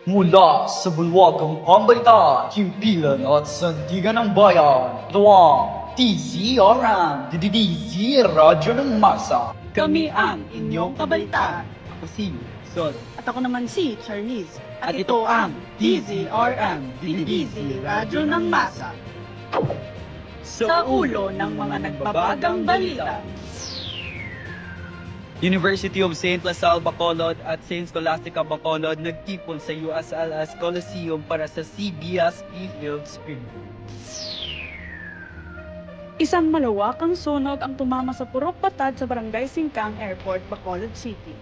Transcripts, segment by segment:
Mula sa bulwagang pambalita, himpilan at sandigan ng bayan, ito ang TZRM, DDDZ Radyo ng Masa. Kami ang inyong kabalitaan. Ako si Sol. At ako naman si Charlize. At ito ang DZRM, DDZ Radyo ng Masa. Sa ulo ng mga nagbabagang balita. University of St. LaSalle Bacolod at St. Scholastica Bacolod nagtipon sa USLS Coliseum para sa CBSP Field Screening. Isang malawakang sunog ang tumama sa Purok Batad sa Barangay Singkang Airport, Bacolod City.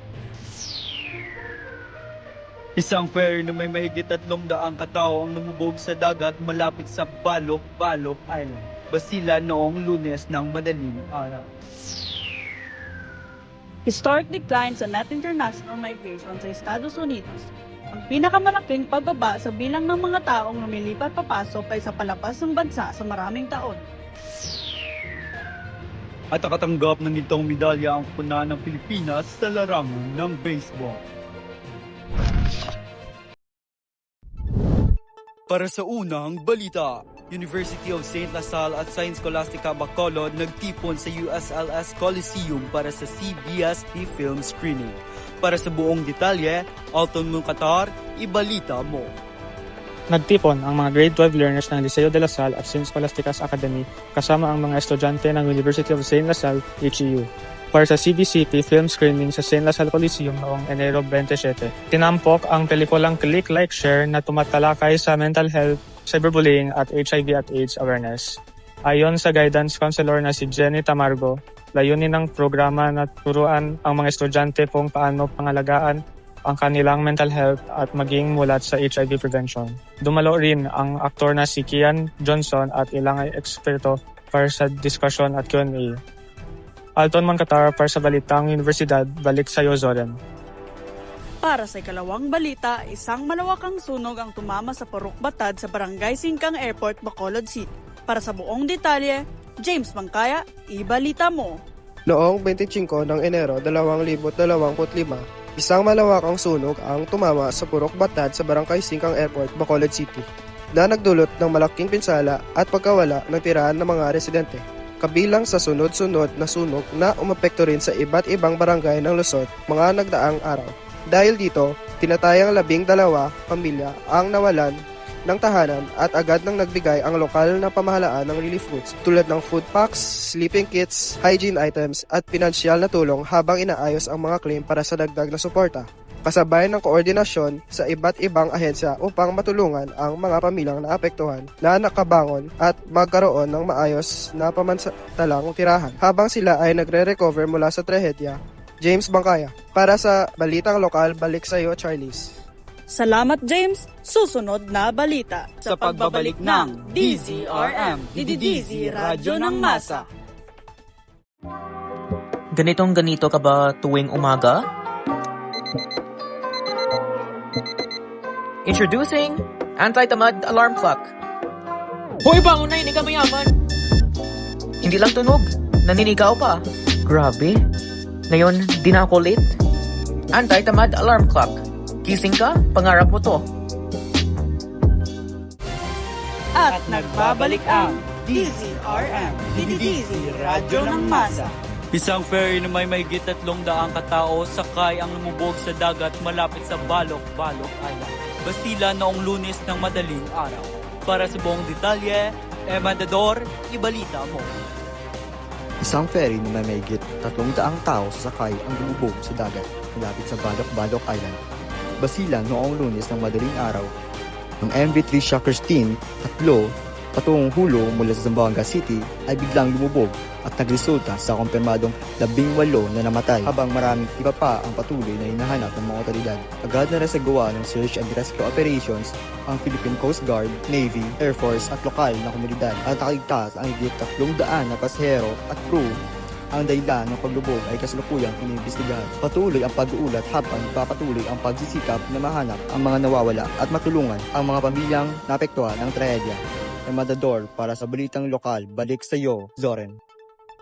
Isang ferry na may mahigit 300 katao ang lumubog sa dagat malapit sa Balok Island, Basila noong Lunes ng madaling araw. Historic decline sa net international migration sa Estados Unidos. Ang pinakamalaking pagbaba sa bilang ng mga taong lumilipat papasok ay sa palabas ng bansa sa maraming taon. At nakatanggap ng itong medalya ang puna ng Pilipinas sa larangan ng baseball. Para sa unang balita, University of St. LaSalle at St. Scholastica Bacolod nagtipon sa USLS Coliseum para sa CBSP Film Screening. Para sa buong detalye, Alton Muncatar, ibalita mo. Nagtipon ang mga grade 12 learners ng Liceo de La Salle at St. Scholastica's Academy kasama ang mga estudyante ng University of St. LaSalle, HEU, para sa CBCP film screening sa St. LaSalle Coliseum noong Enero 27. Tinampok ang pelikulang Click, Like, Share na tumatalakay sa mental health, cyberbullying at HIV at AIDS awareness. Ayon sa guidance counselor na si Jenny Tamargo, layunin ng programa na turuan ang mga estudyante kung paano pangalagaan ang kanilang mental health at maging mulat sa HIV prevention. Dumalo rin ang aktor na si Kian Johnson at ilang eksperto para sa discussion at Q&A. Alton Muncatar para sa Balitang Universidad, balik sa iyo, Zoren. Para sa ikalawang balita, isang malawakang sunog ang tumama sa Purok Batad sa Barangay Singkang Airport, Bacolod City. Para sa buong detalye, James Bangkaya, ibalita mo. Noong 25 ng Enero 2025, isang malawakang sunog ang tumama sa Purok Batad sa Barangay Singkang Airport, Bacolod City, na nagdulot ng malaking pinsala at pagkawala ng tirahan ng mga residente. Kabilang sa sunod-sunod na sunog na umapekto rin sa iba't ibang barangay ng Luzon mga nagdaang araw. Dahil dito, tinatayang 12 pamilya ang nawalan ng tahanan at agad nang nagbigay ang lokal na pamahalaan ng relief goods tulad ng food packs, sleeping kits, hygiene items at pinansyal na tulong habang inaayos ang mga claim para sa dagdag na suporta. Kasabay ng koordinasyon sa iba't ibang ahensya upang matulungan ang mga pamilyang naapektuhan na nakabangon at magkaroon ng maayos na pamansalang tirahan habang sila ay nagre-recover mula sa trahedya. James Bangkaya, para sa Balitang Lokal, balik sa iyo, Charlize. Salamat, James. Susunod na balita. Sa pagbabalik ng DZRM, DDDZ Radyo ng Masa. Ganito ka ba tuwing umaga? Introducing Anti-Tamad Alarm Clock. Hoy, bangon na, hindi ka mayaman. Hindi lang tunog, naninigaw pa. Grabe. Ngayon, di na ako late. Anti-Tamad Alarm Clock. Gising ka, pangarap mo to. At nagbabalik ang DZRM, DDDZ Radyo ng Masa. Isang ferry na may mahigit 300 katao sakay ang lumubog sa dagat malapit sa Balok Island, Basila noong Lunes ng madaling araw. Para sa buong detalye, Emadador, ibalita mo. Isang ferry na may mahigit 300 tao sakay ang lumubog sa dagat malapit sa Balok Island, Basila noong Lunes ng madaling araw. Ang MV3 Shockers Team, 3 patungong Hulo mula sa Zamboanga City ay biglang lumubog at nagresulta sa kumpirmadong 18 na namatay habang maraming iba pa ang patuloy na hinahanap ng mga otoridad. Agad na nasagawa ng search and rescue operations ang Philippine Coast Guard, Navy, Air Force at lokal na komunidad at nakaligtas ang higit 300 na pasahero at crew. Ang dahilan ng paglubog ay kasalukuyang iniimbestigahan. Patuloy ang pag-uulat habang papatuloy ang pagsisikap na mahanap ang mga nawawala at matulungan ang mga pamilyang naapektuhan ng trahedya. Emadador para sa Balitang Lokal, balik sa iyo, Zoren.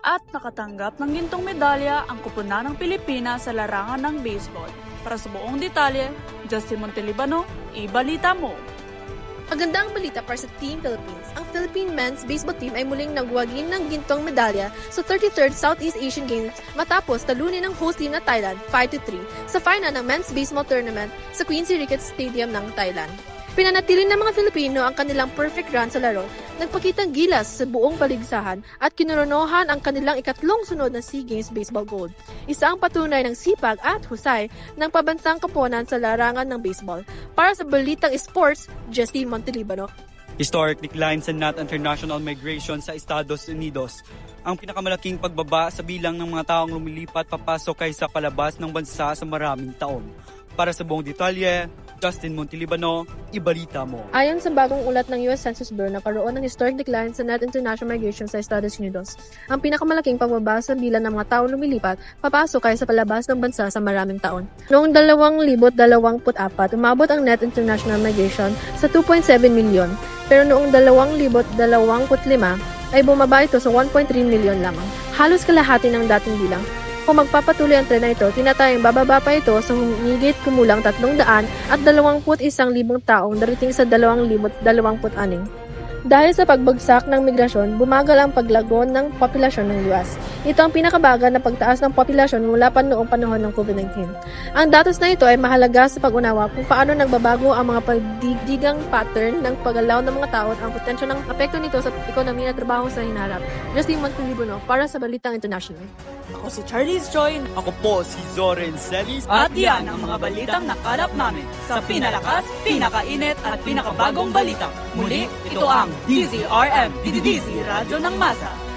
At nakatanggap ng gintong medalya ang Kupunan ng Pilipinas sa larangan ng baseball. Para sa buong detalye, Justin Montelibano, ibalita mo. Magandang balita para sa Team Philippines. Ang Philippine Men's Baseball Team ay muling nagwagi ng gintong medalya sa 33rd Southeast Asian Games matapos talunin ng host team na Thailand 5-3 sa final ng Men's Baseball Tournament sa Quincy Ricketts Stadium ng Thailand. Pinanatili ng mga Filipino ang kanilang perfect run sa laro, nagpakitang gilas sa buong paligsahan at kinoronohan ang kanilang ikatlong sunod na SEA Games Baseball Gold. Isa ang patunay ng sipag at husay ng pabansang kapunan sa larangan ng baseball. Para sa Balitang Sports, Justin Montelibano. Historic decline sa net international migration sa Estados Unidos. Ang pinakamalaking pagbaba sa bilang ng mga taong lumilipat papasok kaysa palabas ng bansa sa maraming taon. Para sa buong detalye, Justin Montelibano, ibalita mo. Ayon sa bagong ulat ng US Census Bureau, nakaroon ng historic decline sa net international migration sa Estados Unidos. Ang pinakamalaking pagbaba sa bilang ng mga taong lumilipat, papasok kaya sa palabas ng bansa sa maraming taon. Noong 2024, umabot ang net international migration sa 2.7 milyon, pero noong 2025 ay bumaba ito sa 1.3 milyon lamang. Halos kalahati ng dating bilang. Kung magpapatuloy ang trend na ito, tinatayang bababa pa ito sa humigit kumulang 321,000 taong darating sa 2026. Dahil sa pagbagsak ng migrasyon, bumagal ang paglago ng populasyon ng US. Ito ang pinakabaga na pagtaas ng populasyon mula pa noong panahon ng COVID-19. Ang datos na ito ay mahalaga sa pag-unawa kung paano nagbabago ang mga pagdidigang pattern ng paggalaw ng mga tao at ang potensya ng apekto nito sa ekonomiya at trabaho sa hinaharap. Justin Montelibano para sa Balitang International. Ako si Charlize Joy Ako po si Zoren Celis at yan ang mga balitang nakalap namin sa pinalakas, pinakainit at pinakabagong balita. Muli, ito ang DZRM, DDDZ Radyo ng Masa.